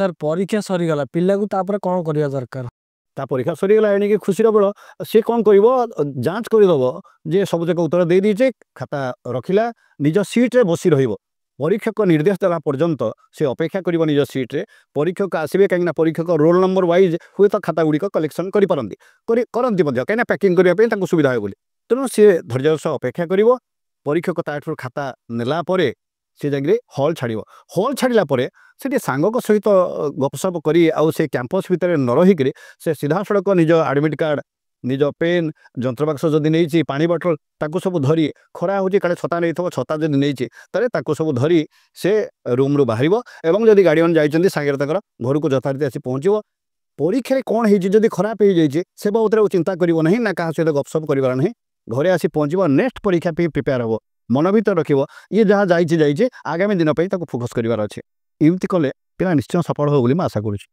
Sir ପରୀକ୍ଷା ସରିଗଲା ପିଲାକୁ ତାପରେ କଣ କରିବା ଦରକାର? ତା ପରୀକ୍ଷା ସରିଗଲା ଏଣିକି ଖୁସିର ବେଳ ସେ କଣ କରିବ ଯାଞ୍ଚ କରିଦେବ ଯେ ସବୁଯାକ ଉତ୍ତର ଦେଇ ଦେଇଛେ ଖାତା ରଖିଲା ନିଜ ସିଟ୍ରେ ବସି ରହିବ ପରୀକ୍ଷକ ନିର୍ଦ୍ଦେଶ ଦେଲା ପର୍ଯ୍ୟନ୍ତ ସେ ଅପେକ୍ଷା କରିବ ନିଜ ସିଟ୍ରେ ପରୀକ୍ଷକ ଆସିବେ କାହିଁକିନା ପରୀକ୍ଷକ ରୋଲ ନମ୍ବର ୱାଇଜ୍ ହୁଏତ ଖାତା ଗୁଡ଼ିକ କଲେକ୍ସନ୍ କରିପାରନ୍ତି କରନ୍ତି ମଧ୍ୟ କାହିଁକିନା ପ୍ୟାକିଂ କରିବା ପାଇଁ ତାଙ୍କୁ ସୁବିଧା ହେବ ବୋଲି ତେଣୁ ସେ ଧୈର୍ଯ୍ୟର ସହ ଅପେକ୍ଷା କରିବ ପରୀକ୍ଷକ ତାଠାରୁ ଖାତା ନେଲା ପରେ ସେ ଯାଇକି ହଲ୍ ଛାଡ଼ିବ ହଲ୍ ଛାଡ଼ିଲା ପରେ ସେଠି ସାଙ୍ଗଙ୍କ ସହିତ ଗପସପ କରି ଆଉ ସେ କ୍ୟାମ୍ପସ୍ ଭିତରେ ନ ରହିକରି ସେ ସିଧାସଳଖ ନିଜ ଆଡ଼ମିଟ୍ କାର୍ଡ଼ ନିଜ ପେନ୍ ଯନ୍ତ୍ରବାକ୍ସ ଯଦି ନେଇଛି ପାଣି ବୋଟଲ ତାକୁ ସବୁ ଧରି ଖରା ହେଉଛି କାଳେ ଛତା ନେଇଥିବ ଛତା ଯଦି ନେଇଛି ତାହେଲେ ତାକୁ ସବୁ ଧରି ସେ ରୁମ୍ରୁ ବାହାରିବ ଏବଂ ଯଦି ଗାର୍ଡ଼ିଆନ୍ ଯାଇଛନ୍ତି ସାଙ୍ଗରେ ତାଙ୍କର ଘରକୁ ଯଥାରୀତି ଆସି ପହଞ୍ଚିବ ପରୀକ୍ଷାରେ କ'ଣ ହେଇଛି ଯଦି ଖରାପ ହେଇଯାଇଛି ସେ ବାବଦରେ ଆଉ ଚିନ୍ତା କରିବ ନାହିଁ ନା କାହା ସହିତ ଗପସପ କରିବାର ନାହିଁ ଘରେ ଆସି ପହଞ୍ଚିବ ନେକ୍ସଟ ପରୀକ୍ଷା ପାଇଁ ପ୍ରିପେୟାର ହେବ ମନ ଭିତରେ ରଖିବ ଇଏ ଯାହା ଯାଇଛି ଆଗାମୀ ଦିନ ପାଇଁ ତାକୁ ଫୋକସ୍ କରିବାର ଅଛି ଏମିତି କଲେ ପିଲା ନିଶ୍ଚୟ ସଫଳ ହେବ ବୋଲି ମୁଁ ଆଶା କରୁଛି।